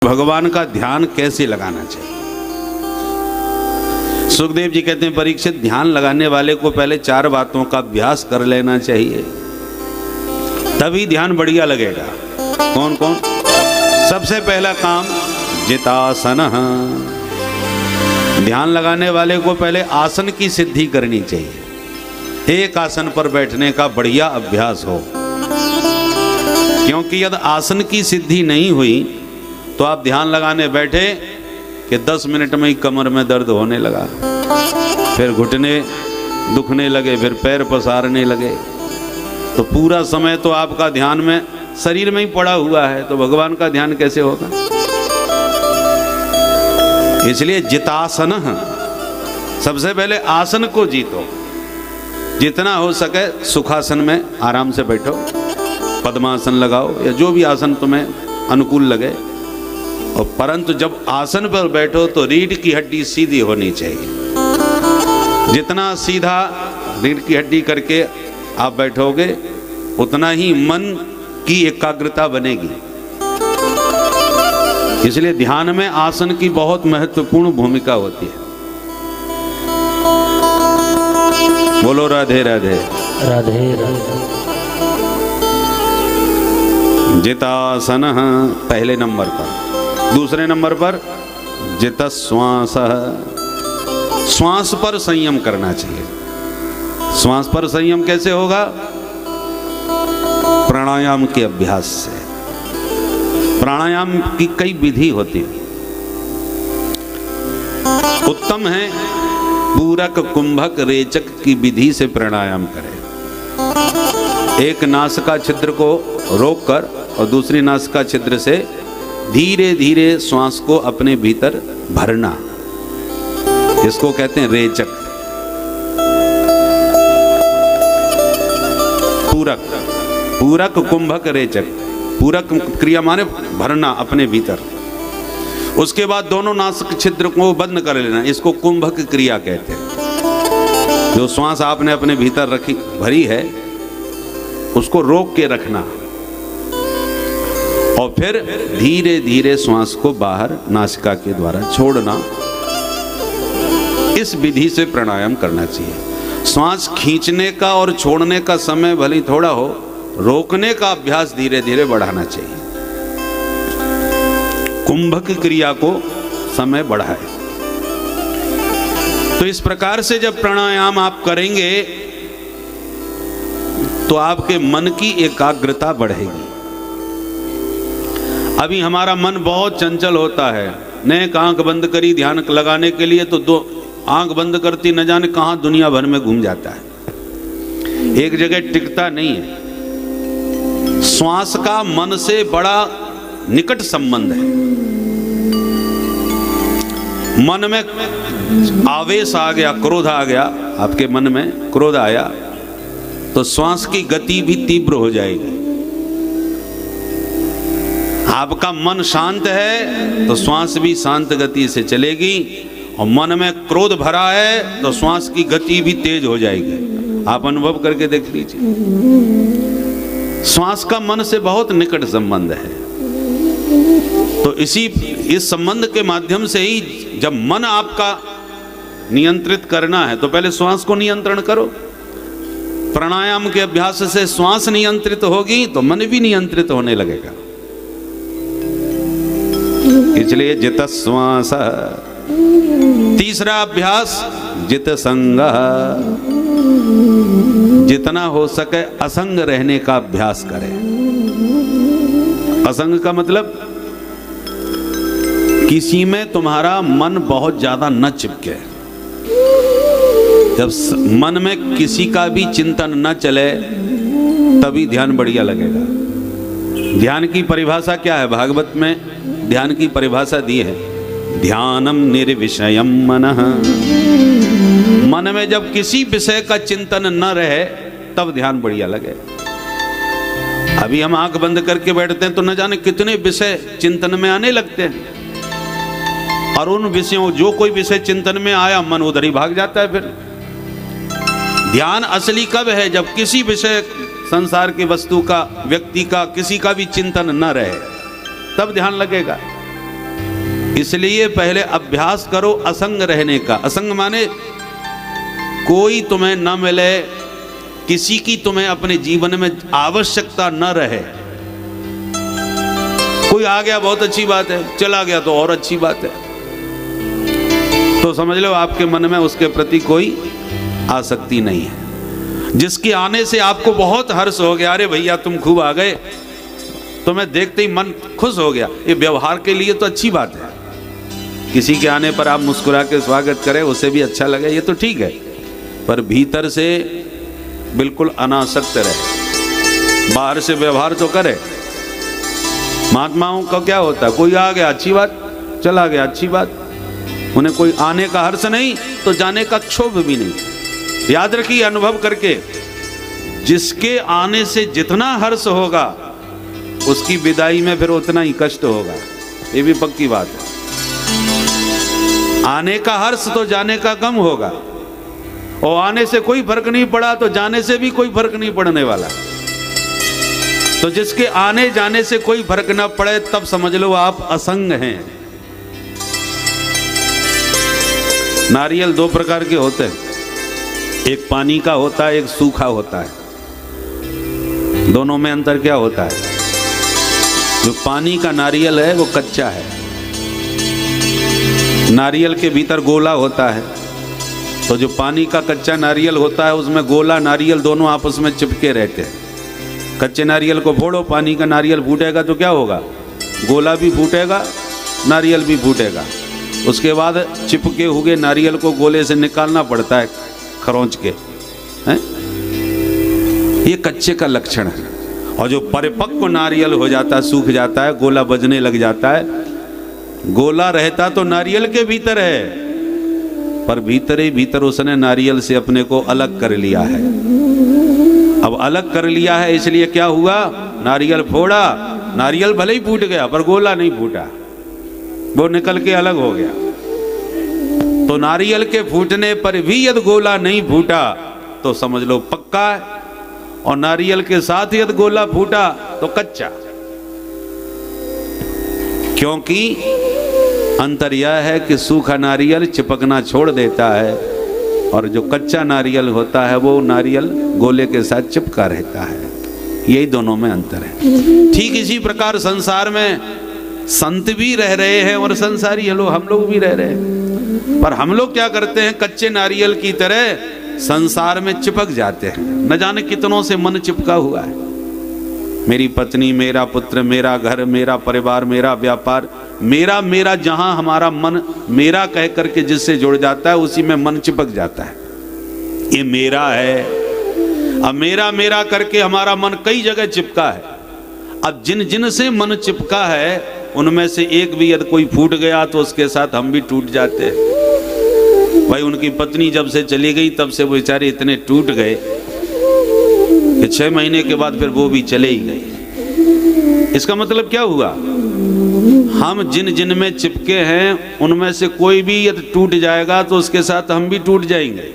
भगवान का ध्यान कैसे लगाना चाहिए। सुखदेव जी कहते हैं, परीक्षित, ध्यान लगाने वाले को पहले 4 बातों का अभ्यास कर लेना चाहिए, तभी ध्यान बढ़िया लगेगा। कौन कौन? सबसे पहला काम जितासन। ध्यान लगाने वाले को पहले आसन की सिद्धि करनी चाहिए। एक आसन पर बैठने का बढ़िया अभ्यास हो, क्योंकि यदि आसन की सिद्धि नहीं हुई तो आप ध्यान लगाने बैठे कि 10 मिनट में ही कमर में दर्द होने लगा, फिर घुटने दुखने लगे, फिर पैर पसारने लगे, तो पूरा समय तो आपका ध्यान में शरीर में ही पड़ा हुआ है, तो भगवान का ध्यान कैसे होगा। इसलिए जितासन, सबसे पहले आसन को जीतो। जितना हो सके सुखासन में आराम से बैठो, पद्मासन लगाओ या जो भी आसन तुम्हें अनुकूल लगे, और परंतु जब आसन पर बैठो तो रीढ़ की हड्डी सीधी होनी चाहिए। जितना सीधा रीढ़ की हड्डी करके आप बैठोगे उतना ही मन की एकाग्रता बनेगी। इसलिए ध्यान में आसन की बहुत महत्वपूर्ण भूमिका होती है। बोलो राधे राधे राधे राधे। जितासन पहले नंबर पर। दूसरे नंबर पर जितश्वास, श्वास पर संयम करना चाहिए। श्वास पर संयम कैसे होगा? प्राणायाम के अभ्यास से। प्राणायाम की कई विधि होती है। उत्तम है पूरक, कुंभक, रेचक की विधि से प्राणायाम करें। एक नासिका छिद्र को रोककर और दूसरी नासिका छिद्र से धीरे धीरे श्वास को अपने भीतर भरना, इसको कहते हैं रेचक। पूरक, पूरक, कुंभक, रेचक। पूरक क्रिया माने भरना अपने भीतर। उसके बाद दोनों नासिक छिद्र को बंद कर लेना, इसको कुंभक क्रिया कहते हैं। जो श्वास आपने अपने भीतर रखी भरी है उसको रोक के रखना, और फिर धीरे धीरे श्वास को बाहर नासिका के द्वारा छोड़ना। इस विधि से प्राणायाम करना चाहिए। श्वास खींचने का और छोड़ने का समय भले ही थोड़ा हो, रोकने का अभ्यास धीरे धीरे बढ़ाना चाहिए। कुंभक क्रिया को समय बढ़ाए। तो इस प्रकार से जब प्राणायाम आप करेंगे तो आपके मन की एकाग्रता बढ़ेगी। अभी हमारा मन बहुत चंचल होता है। नेक आंख बंद करी ध्यान लगाने के लिए तो 2 आंख बंद करती न जाने कहां दुनिया भर में घूम जाता है, एक जगह टिकता नहीं है। श्वास का मन से बड़ा निकट संबंध है। मन में आवेश आ गया, क्रोध आ गया, आपके मन में क्रोध आया तो श्वास की गति भी तीव्र हो जाएगी। आपका मन शांत है तो श्वास भी शांत गति से चलेगी, और मन में क्रोध भरा है तो श्वास की गति भी तेज हो जाएगी। आप अनुभव करके देख लीजिए। श्वास का मन से बहुत निकट संबंध है। तो इस संबंध के माध्यम से ही जब मन आपका नियंत्रित करना है तो पहले श्वास को नियंत्रण करो। प्राणायाम के अभ्यास से श्वास नियंत्रित होगी तो मन भी नियंत्रित होने लगेगा। इसलिए जितश्वास। तीसरा अभ्यास जितसंग। जितना हो सके असंग रहने का अभ्यास करें। असंग का मतलब किसी में तुम्हारा मन बहुत ज्यादा न चिपके। जब मन में किसी का भी चिंतन न चले तभी ध्यान बढ़िया लगेगा। ध्यान की परिभाषा क्या है? भागवत में ध्यान की परिभाषा दी है, ध्यानम निर्विषयम मनः। मन में जब किसी विषय का चिंतन न रहे तब ध्यान बढ़िया लगे। अभी हम आंख बंद करके बैठते हैं तो न जाने कितने विषय चिंतन में आने लगते हैं, और उन विषयों जो कोई विषय चिंतन में आया मन उधर ही भाग जाता है। फिर ध्यान असली कब है? जब किसी विषय, संसार की वस्तु का, व्यक्ति का, किसी का भी चिंतन न रहे, तब ध्यान लगेगा। इसलिए पहले अभ्यास करो असंग रहने का। असंग माने कोई तुम्हें न मिले, किसी की तुम्हें अपने जीवन में आवश्यकता न रहे। कोई आ गया बहुत अच्छी बात है, चला गया तो और अच्छी बात है, तो समझ लो आपके मन में उसके प्रति कोई आसक्ति नहीं है। जिसके आने से आपको बहुत हर्ष हो गया, अरे भैया तुम खूब आ गए, तुम्हें देखते ही मन खुश हो गया, ये व्यवहार के लिए तो अच्छी बात है। किसी के आने पर आप मुस्कुरा के स्वागत करें, उसे भी अच्छा लगे, ये तो ठीक है, पर भीतर से बिल्कुल अनासक्त रहे। बाहर से व्यवहार तो करे। महात्माओं का क्या होता है, कोई आ गया अच्छी बात, चला गया अच्छी बात, उन्हें कोई आने का हर्ष नहीं तो जाने का क्षोभ भी नहीं। याद रखिए, अनुभव करके, जिसके आने से जितना हर्ष होगा उसकी विदाई में फिर उतना ही कष्ट होगा, ये भी पक्की बात है। आने का हर्ष तो जाने का कम होगा, और आने से कोई फर्क नहीं पड़ा तो जाने से भी कोई फर्क नहीं पड़ने वाला। तो जिसके आने जाने से कोई फर्क ना पड़े, तब समझ लो आप असंग हैं। नारियल दो प्रकार के होते हैं, एक पानी का होता है, एक सूखा होता है। दोनों में अंतर क्या होता है? जो पानी का नारियल है वो कच्चा है, नारियल के भीतर गोला होता है। तो जो पानी का कच्चा नारियल होता है उसमें गोला नारियल दोनों आपस में चिपके रहते हैं। कच्चे नारियल को फोड़ो, पानी का नारियल फूटेगा तो क्या होगा? गोला भी फूटेगा, नारियल भी फूटेगा। उसके बाद चिपके हुए नारियल को गोले से निकालना पड़ता है खरोंच के, हैं? ये कच्चे का लक्षण है। और जो परिपक्व नारियल हो जाता है, सूख जाता है, गोला बजने लग जाता है। गोला रहता तो नारियल के भीतर है, पर भीतर ही भीतर उसने नारियल से अपने को अलग कर लिया है। अब अलग कर लिया है इसलिए क्या हुआ? नारियल फोड़ा, नारियल भले ही फूट गया पर गोला नहीं फूटा, वो निकल के अलग हो गया। तो नारियल के फूटने पर भी यदि गोला नहीं फूटा तो समझ लो पक्का है, और नारियल के साथ यदि गोला फूटा तो कच्चा। क्योंकि अंतर यह है कि सूखा नारियल चिपकना छोड़ देता है, और जो कच्चा नारियल होता है वो नारियल गोले के साथ चिपका रहता है। यही दोनों में अंतर है। ठीक इसी प्रकार संसार में संत भी रह रहे हैं और संसारी हम लोग भी रह रहे हैं, पर हम लोग क्या करते हैं? कच्चे नारियल की तरह संसार में चिपक जाते हैं। न जाने कितनों से मन चिपका हुआ है। मेरी पत्नी, मेरा पुत्र, मेरा घर, मेरा परिवार, मेरा व्यापार, मेरा मेरा, जहां हमारा मन मेरा कह करके जिससे जुड़ जाता है उसी में मन चिपक जाता है। ये मेरा है। अब मेरा मेरा करके हमारा मन कई जगह चिपका है। अब जिन जिन से मन चिपका है उनमें से एक भी यदि कोई फूट गया तो उसके साथ हम भी टूट जाते हैं। भाई उनकी पत्नी जब से चली गई तब से वो बेचारे इतने टूट गए कि 6 महीने के बाद फिर वो भी चले ही गए। इसका मतलब क्या हुआ? हम जिन जिन में चिपके हैं उनमें से कोई भी यदि टूट जाएगा तो उसके साथ हम भी टूट जाएंगे,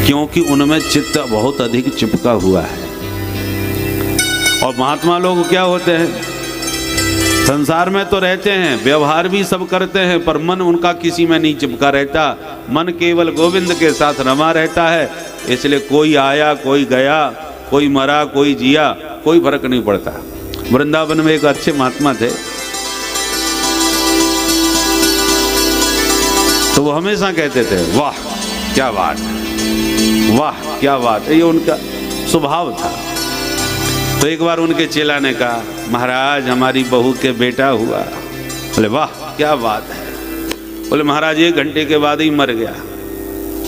क्योंकि उनमें चित्त बहुत अधिक चिपका हुआ है। और महात्मा लोग क्या होते हैं? संसार में तो रहते हैं, व्यवहार भी सब करते हैं, पर मन उनका किसी में नहीं चिपका रहता। मन केवल गोविंद के साथ रमा रहता है। इसलिए कोई आया, कोई गया, कोई मरा, कोई जिया, कोई फर्क नहीं पड़ता। वृंदावन में एक अच्छे महात्मा थे, तो वो हमेशा कहते थे, वाह क्या बात है, वाह क्या बात है। ये उनका स्वभाव था। तो एक बार उनके चेला ने कहा, महाराज हमारी बहू के बेटा हुआ। बोले वाह क्या बात है। बोले महाराज 1 घंटे के बाद ही मर गया।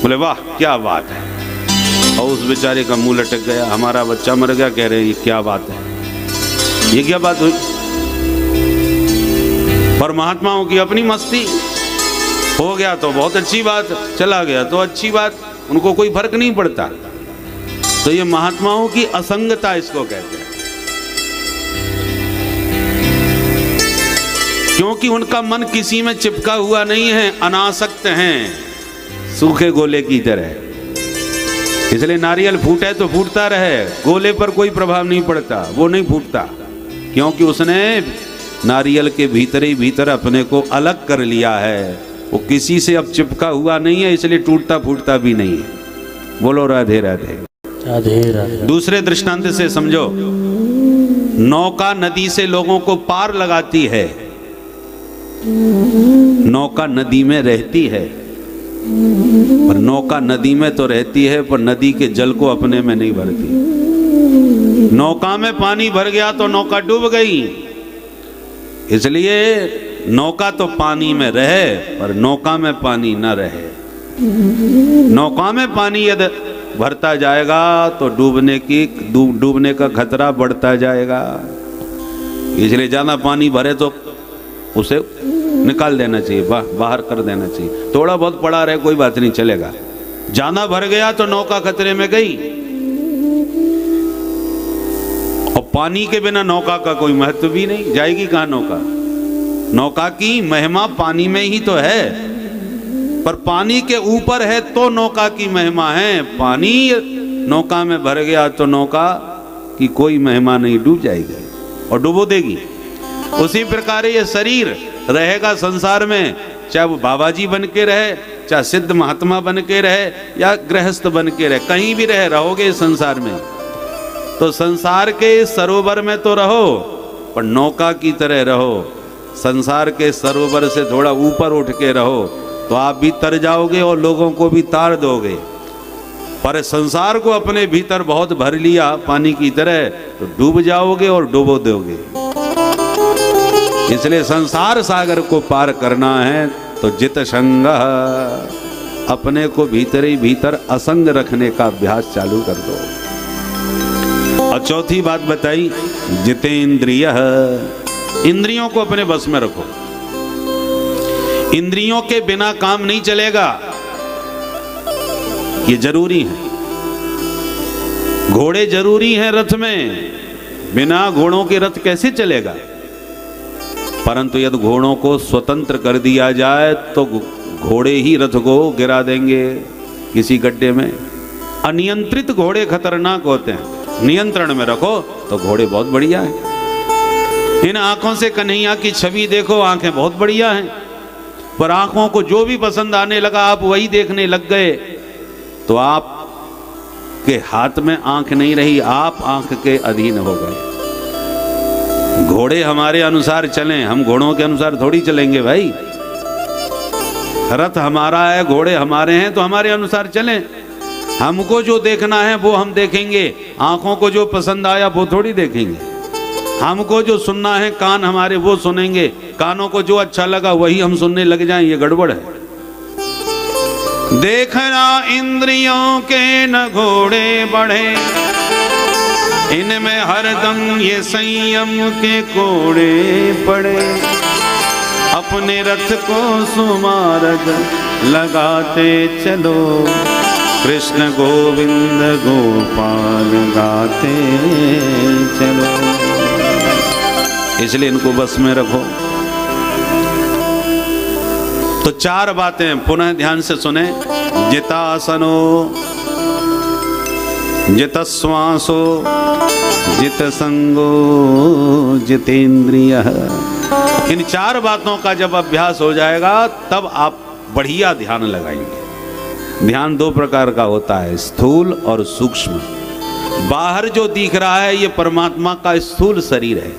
बोले वाह क्या बात है। और उस बेचारे का मुंह लटक गया, हमारा बच्चा मर गया। कह रहे ये क्या बात है, ये क्या बात हुई? पर महात्माओं की अपनी मस्ती, हो गया तो बहुत अच्छी बात, चला गया तो अच्छी बात, उनको कोई फर्क नहीं पड़ता। तो ये महात्माओं की असंगता इसको कहते हैं, क्योंकि उनका मन किसी में चिपका हुआ नहीं है, अनासक्त हैं, सूखे गोले की तरह। इसलिए नारियल फूटे तो फूटता रहे, गोले पर कोई प्रभाव नहीं पड़ता, वो नहीं फूटता, क्योंकि उसने नारियल के भीतर ही भीतर अपने को अलग कर लिया है। वो किसी से अब चिपका हुआ नहीं है, इसलिए टूटता फूटता भी नहीं है। बोलो राधे राधे। राधे राधे। दूसरे दृष्टांत से समझो, नौका नदी से लोगों को पार लगाती है। नौका नदी में रहती है, पर नौका नदी में तो रहती है, पर नदी के जल को अपने में नहीं भरती। नौका में पानी भर गया तो नौका डूब गई। इसलिए नौका तो पानी में रहे, पर नौका में पानी न रहे। नौका में पानी यदि भरता जाएगा तो डूबने का खतरा बढ़ता जाएगा। इसलिए ज्यादा पानी भरे तो उसे निकाल देना चाहिए, बाहर कर देना चाहिए। थोड़ा बहुत पड़ा रहे कोई बात नहीं, चलेगा। ज्यादा भर गया तो नौका खतरे में गई। और पानी के बिना नौका का कोई महत्व भी नहीं, जाएगी कहां नौका। नौका की महिमा पानी में ही तो है, पर पानी के ऊपर है तो नौका की महिमा है। पानी नौका में भर गया तो नौका की कोई महिमा नहीं, डूब जाएगी और डुबो देगी। उसी प्रकार ये शरीर रहेगा संसार में, चाहे वो बाबा जी बन के रहे, चाहे सिद्ध महात्मा बन के रहे, या गृहस्थ बन के रहे, कहीं भी रहोगे संसार में। तो संसार के सरोवर में तो रहो, पर नौका की तरह रहो। संसार के सरोवर से थोड़ा ऊपर उठ के रहो तो आप भी तर जाओगे और लोगों को भी तार दोगे। पर संसार को अपने भीतर बहुत भर लिया पानी की तरह तो डूब जाओगे और डुबो दोगे। इसलिए संसार सागर को पार करना है तो जित संग, अपने को भीतर ही भीतर असंग रखने का अभ्यास चालू कर दो। और चौथी बात बताई, जितेंद्रिय, इंद्रियों को अपने बस में रखो। इंद्रियों के बिना काम नहीं चलेगा, ये जरूरी है। घोड़े जरूरी हैं रथ में, बिना घोड़ों के रथ कैसे चलेगा। परंतु यदि घोड़ों को स्वतंत्र कर दिया जाए तो घोड़े ही रथ को गिरा देंगे किसी गड्ढे में। अनियंत्रित घोड़े खतरनाक होते हैं, नियंत्रण में रखो तो घोड़े बहुत बढ़िया हैं। इन आंखों से कन्हैया की छवि देखो, आंखें बहुत बढ़िया हैं, पर आंखों को जो भी पसंद आने लगा आप वही देखने लग गए तो आप के हाथ में आंख नहीं रही, आप आंख के अधीन हो गए। घोड़े हमारे अनुसार चलें, हम घोड़ों के अनुसार थोड़ी चलेंगे भाई। रथ हमारा है, घोड़े हमारे हैं, तो हमारे अनुसार चलें। हमको जो देखना है वो हम देखेंगे, आंखों को जो पसंद आया वो थोड़ी देखेंगे। हमको जो सुनना है कान हमारे वो सुनेंगे, कानों को जो अच्छा लगा वही हम सुनने लग जाएं, ये गड़बड़ है। देखना इंद्रियों के न घोड़े बढ़े, इनमें हरदम ये संयम के कोड़े पड़े। अपने रथ को सुमार्ग लगाते चलो, कृष्ण गोविंद गोपाल गाते चलो। इसलिए इनको बस में रखो। तो चार बातें पुनः ध्यान से सुने। जितासनो, जितश्वासो, जित संगो, जितेंद्रिय। इन चार बातों का जब अभ्यास हो जाएगा तब आप बढ़िया ध्यान लगाएंगे। ध्यान दो प्रकार का होता है, स्थूल और सूक्ष्म। बाहर जो दिख रहा है ये परमात्मा का स्थूल शरीर है,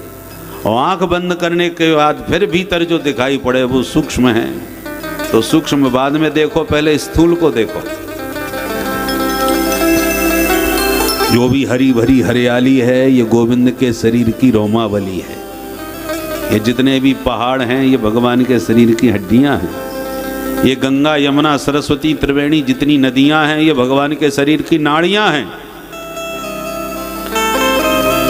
और आंख बंद करने के बाद फिर भीतर जो दिखाई पड़े वो सूक्ष्म है। तो सूक्ष्म बाद में देखो, पहले स्थूल को देखो। जो भी हरी भरी हरियाली है ये गोविंद के शरीर की रोमावली है। ये जितने भी पहाड़ हैं ये भगवान के शरीर की हड्डियां हैं। ये गंगा यमुना सरस्वती त्रिवेणी जितनी नदियां हैं ये भगवान के शरीर की नाड़ियां हैं।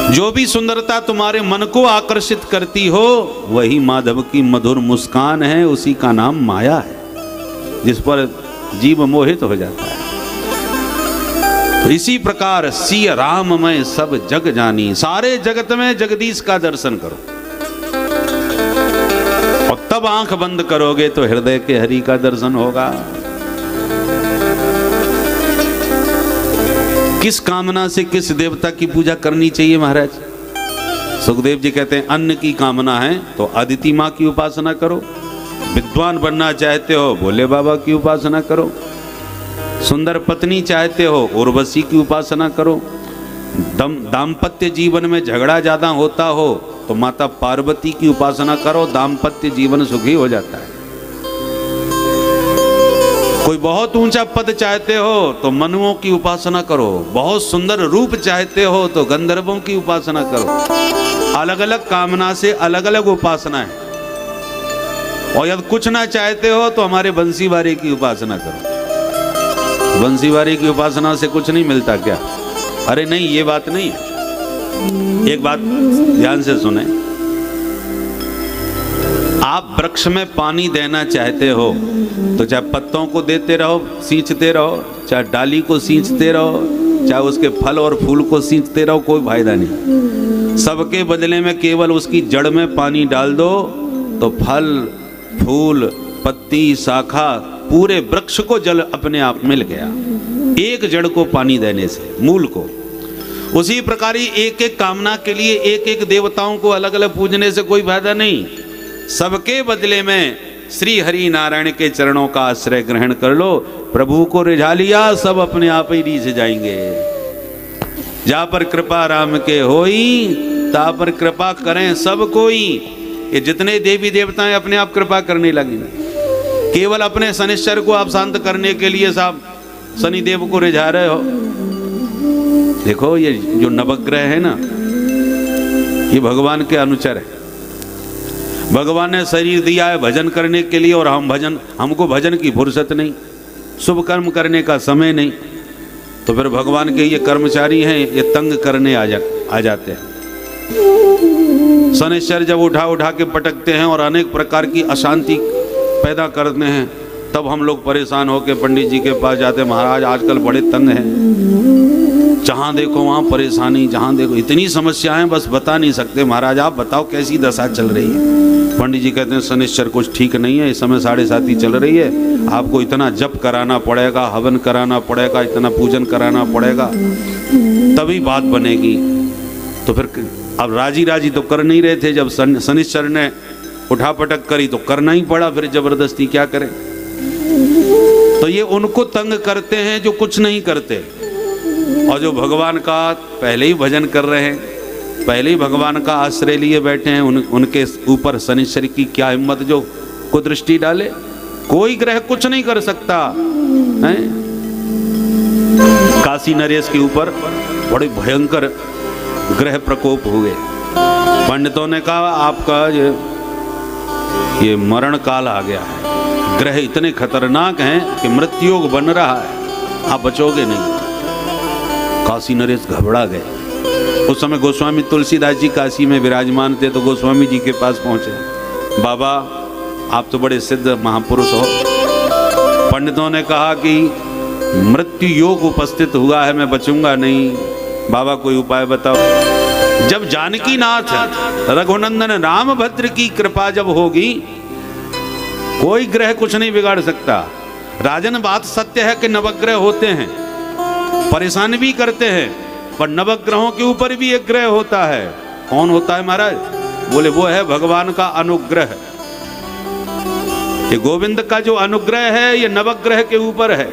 जो भी सुंदरता तुम्हारे मन को आकर्षित करती हो वही माधव की मधुर मुस्कान है, उसी का नाम माया है, जिस पर जीव मोहित हो जाता है। तो इसी प्रकार सिय राम मैं सब जग जानी, सारे जगत में जगदीश का दर्शन करो और तब आंख बंद करोगे तो हृदय के हरि का दर्शन होगा। किस कामना से किस देवता की पूजा करनी चाहिए महाराज? सुखदेव जी कहते हैं अन्न की कामना है तो अदिति माँ की उपासना करो, विद्वान बनना चाहते हो भोले बाबा की उपासना करो, सुंदर पत्नी चाहते हो उर्वशी की उपासना करो, दाम्पत्य जीवन में झगड़ा ज्यादा होता हो तो माता पार्वती की उपासना करो, दाम्पत्य जीवन सुखी हो जाता है। कोई बहुत ऊंचा पद चाहते हो तो मनुओं की उपासना करो, बहुत सुंदर रूप चाहते हो तो गंधर्वों की उपासना करो। अलग अलग कामना से अलग अलग उपासना है। और यदि कुछ ना चाहते हो तो हमारे बंसीवारी की उपासना करो। बंसीवारी की उपासना से कुछ नहीं मिलता क्या? अरे नहीं, ये बात नहीं है। एक बात ध्यान से सुने, आप वृक्ष में पानी देना चाहते हो तो चाहे पत्तों को देते रहो, सींचते रहो, चाहे डाली को सींचते रहो, चाहे उसके फल और फूल को सींचते रहो, कोई फायदा नहीं। सबके बदले में केवल उसकी जड़ में पानी डाल दो तो फल, फूल, पत्ती, शाखा, पूरे वृक्ष को जल अपने आप मिल गया, एक जड़ को पानी देने से, मूल को। उसी प्रकार ही एक एक कामना के लिए एक एक देवताओं को अलग अलग पूजने से कोई फायदा नहीं। सबके बदले में श्री हरि नारायण के चरणों का आश्रय ग्रहण कर लो, प्रभु को रिझा लिया, सब अपने आप ही रिझ जाएंगे। जा पर कृपा राम के होई, ता पर कृपा करें सब कोई। ये जितने देवी देवता हैं अपने आप कृपा करने लगेंगे। केवल अपने शनिश्चर को आप शांत करने के लिए साहब शनिदेव को रिझा रहे हो। देखो ये जो नवग्रह है ना, ये भगवान के अनुचर है। भगवान ने शरीर दिया है भजन करने के लिए, और हमको भजन की फुर्सत नहीं, शुभ कर्म करने का समय नहीं। तो फिर भगवान के ये कर्मचारी हैं, ये तंग करने आ जाते हैं। शनिश्चर जब उठा के पटकते हैं और अनेक प्रकार की अशांति पैदा करते हैं, तब हम लोग परेशान होकर पंडित जी के पास जाते हैं, महाराज आजकल बड़े तंग हैं, जहाँ देखो वहाँ परेशानी, जहाँ देखो इतनी समस्याएं, बस बता नहीं सकते महाराज, आप बताओ कैसी दशा चल रही है। पंडित जी कहते हैं शनिश्चर कुछ ठीक नहीं है, इस समय 7:30 चल रही है, आपको इतना जप कराना पड़ेगा, हवन कराना पड़ेगा, इतना पूजन कराना पड़ेगा, तभी बात बनेगी। तो फिर अब राजी तो कर नहीं रहे थे, जब शनिश्चर ने उठा पटक करी तो करना ही पड़ा, फिर जबरदस्ती क्या करें। तो ये उनको तंग करते हैं जो कुछ नहीं करते, और जो भगवान का पहले ही भजन कर रहे हैं, पहले ही भगवान का आश्रय लिए बैठे हैं, उनके ऊपर शनिश्चर की क्या हिम्मत जो कुदृष्टि डाले। कोई ग्रह कुछ नहीं कर सकता है। काशी नरेश के ऊपर बड़े भयंकर ग्रह प्रकोप हुए। पंडितों ने कहा आपका ये मरण काल आ गया है, ग्रह इतने खतरनाक हैं कि मृत्युयोग बन रहा है, आप बचोगे नहीं। काशी नरेश घबरा गए। उस समय गोस्वामी तुलसीदास जी काशी में विराजमान थे, तो गोस्वामी जी के पास पहुंचे, बाबा आप तो बड़े सिद्ध महापुरुष हो। पंडितों ने कहा कि मृत्यु योग उपस्थित हुआ है, मैं बचूंगा नहीं, बाबा कोई उपाय बताओ। जब जानकी नाथ रघुनंदन रामभद्र की कृपा जब होगी, कोई ग्रह कुछ नहीं बिगाड़ सकता। राजन बात सत्य है कि नवग्रह होते हैं, परेशान भी करते हैं, पर नवग्रहों के ऊपर भी एक ग्रह होता है। कौन होता है महाराज? बोले वो है भगवान का अनुग्रह। ये गोविंद का जो अनुग्रह है ये नवग्रह के ऊपर है,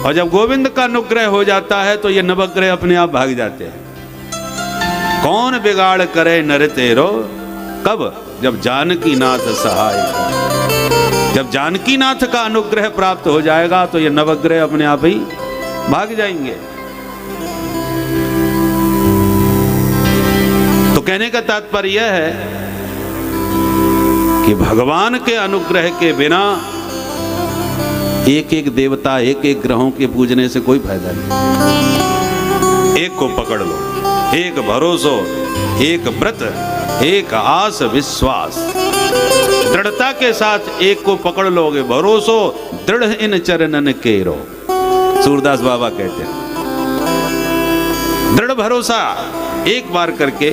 और जब गोविंद का अनुग्रह हो जाता है तो ये नवग्रह अपने आप भाग जाते हैं। कौन बिगाड़ करे नर तेरो, कब? जब जानकी नाथ सहाय। जब जानकी नाथ का अनुग्रह प्राप्त हो जाएगा तो ये नवग्रह अपने आप ही भाग जाएंगे। तो कहने का तात्पर्य यह है कि भगवान के अनुग्रह के बिना एक एक देवता, एक एक ग्रहों के पूजने से कोई फायदा नहीं। एक को पकड़ लो, एक भरोसो, एक व्रत, एक आस विश्वास। दृढ़ता के साथ एक को पकड़ लोगे, भरोसो दृढ़ इन चरणन केरो, सूरदास बाबा कहते हैं। दृढ़ भरोसा एक बार करके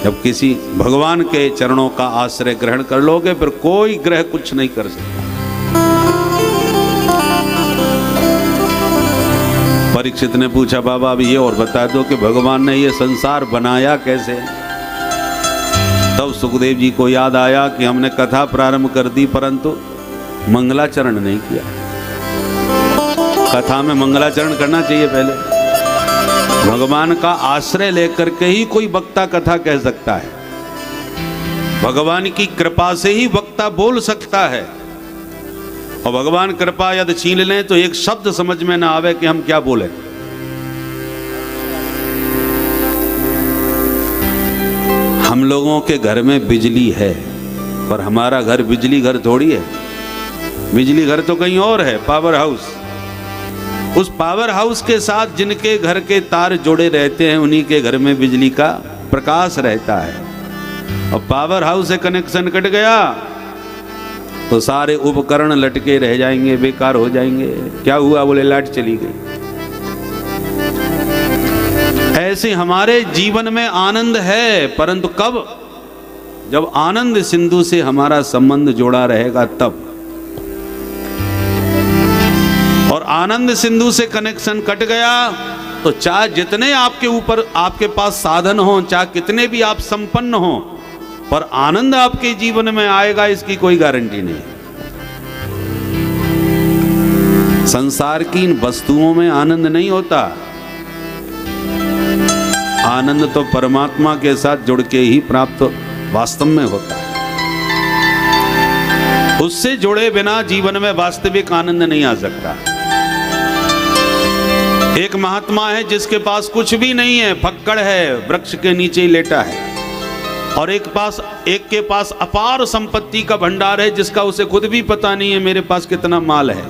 जब किसी भगवान के चरणों का आश्रय ग्रहण कर लोगे, फिर कोई ग्रह कुछ नहीं कर सकता। परीक्षित ने पूछा बाबा अब ये और बता दो कि भगवान ने ये संसार बनाया कैसे? तब सुखदेव जी को याद आया कि हमने कथा प्रारंभ कर दी परंतु मंगलाचरण नहीं किया। कथा में मंगलाचरण करना चाहिए पहले। भगवान का आश्रय लेकर के ही कोई वक्ता कथा कह सकता है, भगवान की कृपा से ही वक्ता बोल सकता है। और भगवान कृपा यदि छीन लें तो एक शब्द समझ में ना आवे कि हम क्या बोले। हम लोगों के घर में बिजली है पर हमारा घर बिजली घर थोड़ी है। बिजली घर तो कहीं और है, पावर हाउस। उस पावर हाउस के साथ जिनके घर के तार जुड़े रहते हैं उन्हीं के घर में बिजली का प्रकाश रहता है। और पावर हाउस से कनेक्शन कट गया तो सारे उपकरण लटके रह जाएंगे, बेकार हो जाएंगे। क्या हुआ? बोले लाइट चली गई। ऐसे हमारे जीवन में आनंद है परंतु कब? जब आनंद सिंधु से हमारा संबंध जोड़ा रहेगा तब। और आनंद सिंधु से कनेक्शन कट गया तो चाहे जितने आपके ऊपर आपके पास साधन हो, चाहे कितने भी आप संपन्न हो, पर आनंद आपके जीवन में आएगा इसकी कोई गारंटी नहीं। संसार की इन वस्तुओं में आनंद नहीं होता। आनंद तो परमात्मा के साथ जुड़ के ही प्राप्त वास्तव में होता है। उससे जुड़े बिना जीवन में वास्तविक आनंद नहीं आ सकता। एक महात्मा है जिसके पास कुछ भी नहीं है, फक्कड़ है, वृक्ष के नीचे ही लेटा है। और एक के पास अपार संपत्ति का भंडार है जिसका उसे खुद भी पता नहीं है मेरे पास कितना माल है।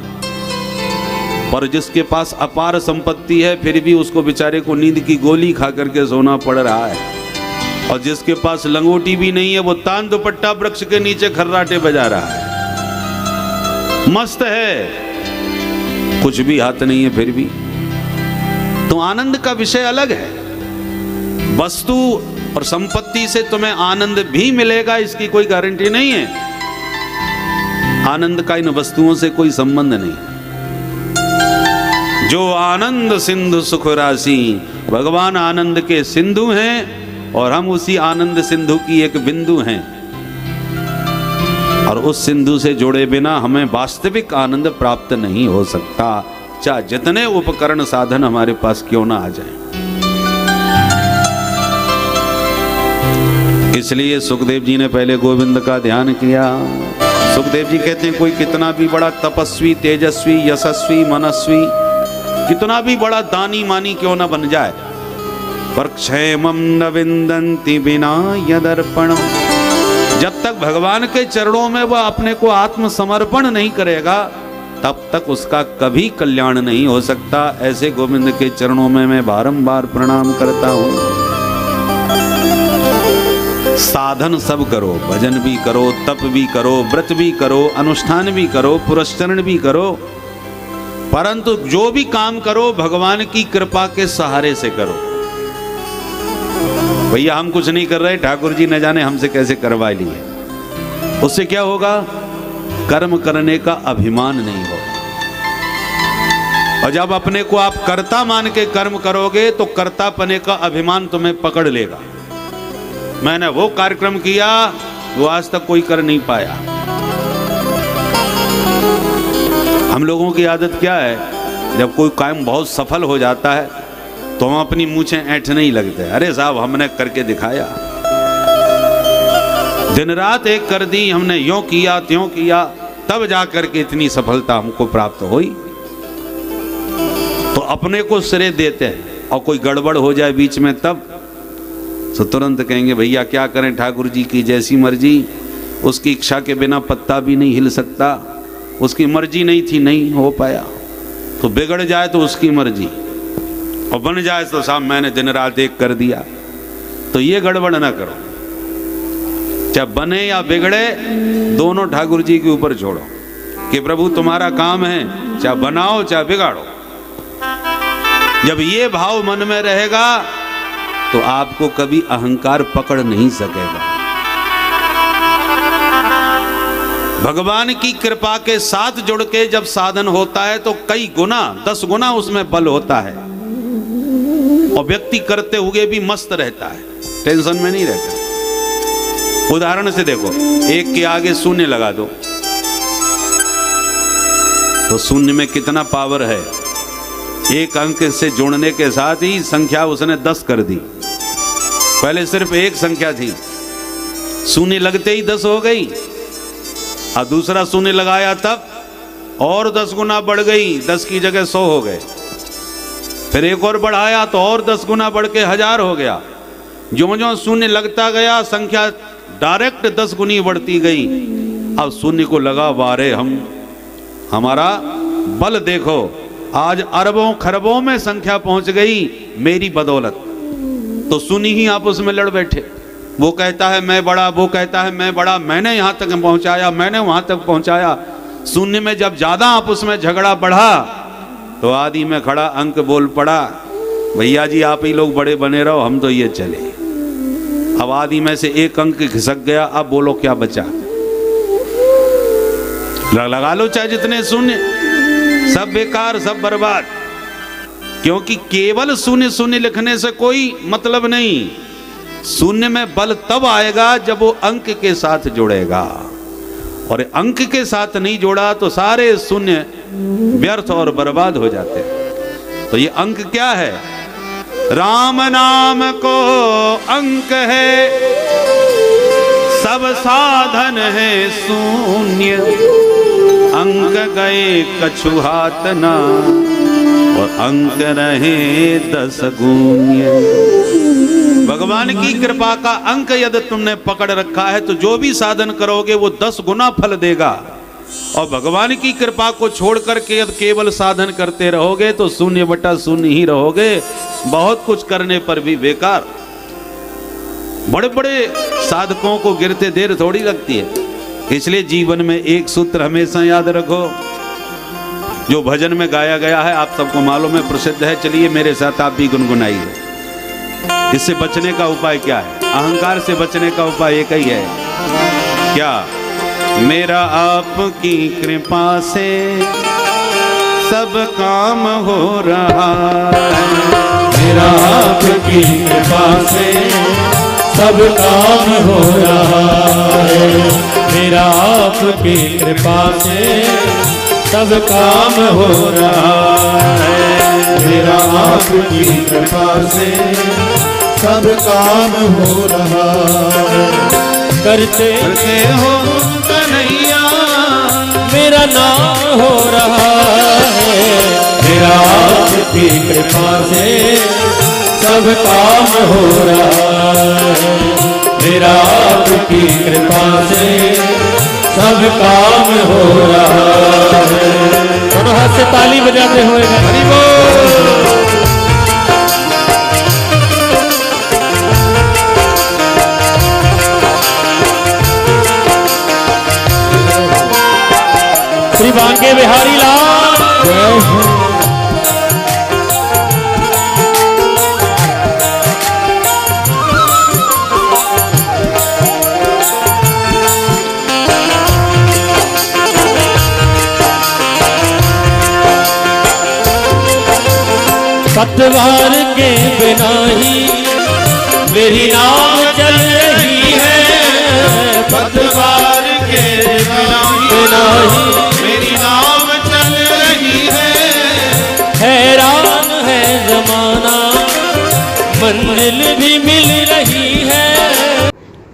पर जिसके पास अपार संपत्ति है फिर भी उसको बेचारे को नींद की गोली खा करके सोना पड़ रहा है। और जिसके पास लंगोटी भी नहीं है वो तान दुपट्टा वृक्ष के नीचे खर्राटे बजा रहा है, मस्त है, कुछ भी हाथ नहीं है फिर भी। तो आनंद का विषय अलग है। वस्तु और संपत्ति से तुम्हें आनंद भी मिलेगा इसकी कोई गारंटी नहीं है। आनंद का इन वस्तुओं से कोई संबंध नहीं। जो आनंद सिंधु सुख राशि, भगवान आनंद के सिंधु हैं और हम उसी आनंद सिंधु की एक बिंदु हैं। और उस सिंधु से जुड़े बिना हमें वास्तविक आनंद प्राप्त नहीं हो सकता, चाहे जितने उपकरण साधन हमारे पास क्यों ना आ जाए। इसलिए सुखदेव जी ने पहले गोविंद का ध्यान किया। सुखदेव जी कहते हैं कोई कितना भी बड़ा तपस्वी, तेजस्वी, यशस्वी, मनस्वी, कितना भी बड़ा दानी मानी क्यों ना बन जाए, पर क्षेमम न विंदन्ति बिना यदर्पण, जब तक भगवान के चरणों में वह अपने को आत्मसमर्पण नहीं करेगा तब तक उसका कभी कल्याण नहीं हो सकता। ऐसे गोविंद के चरणों में मैं बारंबार प्रणाम करता हूँ। साधन सब करो, भजन भी करो, तप भी करो, व्रत भी करो, अनुष्ठान भी करो, पुरस्चरण भी करो, परंतु जो भी काम करो भगवान की कृपा के सहारे से करो। भैया हम कुछ नहीं कर रहे, ठाकुर जी न जाने हमसे कैसे करवा लिए, उससे क्या होगा? कर्म करने का अभिमान नहीं होगा। और जब अपने को आप कर्ता मान के कर्म करोगे तो कर्ता पने का अभिमान तुम्हें पकड़ लेगा। मैंने वो कार्यक्रम किया वो आज तक कोई कर नहीं पाया। हम लोगों की आदत क्या है, जब कोई काम बहुत सफल हो जाता है तो हम अपनी मूंछें ऐंठने ही लगते। अरे साहब हमने करके दिखाया, दिन रात एक कर दी हमने, यों किया त्यों किया, तब जाकर के इतनी सफलता हमको प्राप्त हुई। तो अपने को श्रेय देते हैं और कोई गड़बड़ हो जाए बीच में तब तो तुरंत कहेंगे भैया क्या करें, ठाकुर जी की जैसी मर्जी, उसकी इच्छा के बिना पत्ता भी नहीं हिल सकता, उसकी मर्जी नहीं थी नहीं हो पाया। तो बिगड़ जाए तो उसकी मर्जी और बन जाए तो साहब मैंने दिन रात एक कर दिया। तो ये गड़बड़ ना करो, चाहे बने या बिगड़े दोनों ठाकुर जी के ऊपर छोड़ो कि प्रभु तुम्हारा काम है, चाहे बनाओ चाहे बिगाड़ो। जब ये भाव मन में रहेगा तो आपको कभी अहंकार पकड़ नहीं सकेगा। भगवान की कृपा के साथ जुड़ के जब साधन होता है तो कई गुना 10 गुना उसमें बल होता है और व्यक्ति करते हुए भी मस्त रहता है, टेंशन में नहीं रहता। उदाहरण से देखो, एक के आगे शून्य लगा दो तो शून्य में कितना पावर है। एक अंक से जोड़ने के साथ ही संख्या उसने 10 कर दी। पहले सिर्फ एक संख्या थी, शून्य लगते ही 10 हो गई, और दूसरा शून्य लगाया तब और 10 गुना बढ़ गई, 10 की जगह 100 हो गए। फिर एक और बढ़ाया तो और 10 गुना बढ़ के 1000 हो गया। ज्यों ज्यों शून्य लगता गया संख्या डायरेक्ट 10 गुनी बढ़ती गई। अब शून्य को लगा वारे हमारा बल देखो, आज अरबों खरबों में संख्या पहुंच गई मेरी बदौलत। तो शून्य ही आपस में लड़ बैठे, वो कहता है मैं बड़ा, वो कहता है मैं बड़ा, मैंने यहाँ तक पहुंचाया, मैंने वहां तक पहुंचाया। शून्य में जब ज्यादा आपस में झगड़ा बढ़ा तो आदि में खड़ा अंक बोल पड़ा, भैया जी आप ही लोग बड़े बने रहो, हम तो ये चले। अब आदि में से एक अंक खिसक गया, अब बोलो क्या बचा। लगा लो चाहे जितने शून्य, सब बेकार, सब बर्बाद। क्योंकि केवल शून्य शून्य लिखने से कोई मतलब नहीं। शून्य में बल तब आएगा जब वो अंक के साथ जुड़ेगा, और अंक के साथ नहीं जोड़ा तो सारे शून्य व्यर्थ और बर्बाद हो जाते हैं। तो ये अंक क्या है? राम नाम को अंक है, सब साधन है शून्य, अंक गए कछु हाथ ना, और अंक रहे 10 गून्य। भगवान की कृपा का अंक यदि तुमने पकड़ रखा है तो जो भी साधन करोगे वो 10 गुना फल देगा। और भगवान की कृपा को छोड़ करके यदि केवल साधन करते रहोगे तो 0/0 ही रहोगे, बहुत कुछ करने पर भी बेकार। बड़े बड़े साधकों को गिरते देर थोड़ी लगती है। इसलिए जीवन में एक सूत्र हमेशा याद रखो, जो भजन में गाया गया है, आप सबको मालूम है, प्रसिद्ध है, चलिए मेरे साथ आप भी गुनगुनाइए। इससे बचने का उपाय क्या है? अहंकार से बचने का उपाय एक ही है, क्या? मेरा आपकी कृपा से सब काम हो रहा है, मेरा आपकी कृपा से सब काम हो रहा है, मेरा आपकी कृपा से सब काम हो रहा है, मेरा आपकी कृपा से सब काम हो रहा है। करते हो कन्हैया मेरा नाम हो रहा है, मेरा आपकी कृपा से सब काम हो रहा है, मेरा आपकी कृपा से सब काम हो रहा है। दोनों हाथ से ताली बजाते हुए हरि बोल। श्री बांके बिहारी लाल जय हो। पतवार के बिना ही मेरी नाव चल रही है, पतवार के बिना ही मेरी नाव चल रही है। हैरान है जमाना मंजिल भी मिल रही है।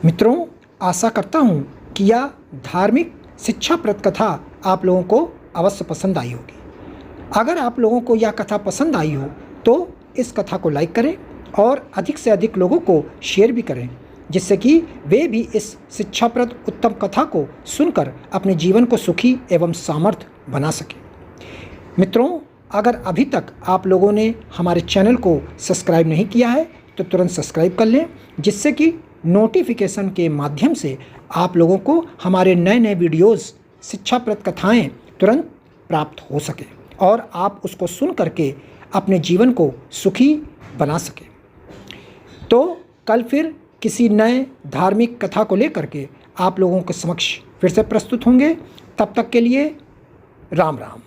मित्रों, आशा करता हूँ कि यह धार्मिक शिक्षाप्रद कथा आप लोगों को अवश्य पसंद आई होगी। अगर आप लोगों को यह कथा पसंद आई हो तो इस कथा को लाइक करें और अधिक से अधिक लोगों को शेयर भी करें, जिससे कि वे भी इस शिक्षाप्रद उत्तम कथा को सुनकर अपने जीवन को सुखी एवं सामर्थ्य बना सकें। मित्रों, अगर अभी तक आप लोगों ने हमारे चैनल को सब्सक्राइब नहीं किया है तो तुरंत सब्सक्राइब कर लें, जिससे कि नोटिफिकेशन के माध्यम से आप लोगों को हमारे नए नए वीडियोज़, शिक्षाप्रद कथाएँ तुरंत प्राप्त हो सके और आप उसको सुन करके अपने जीवन को सुखी बना सकें। तो कल फिर किसी नए धार्मिक कथा को लेकर के आप लोगों के समक्ष फिर से प्रस्तुत होंगे। तब तक के लिए राम राम।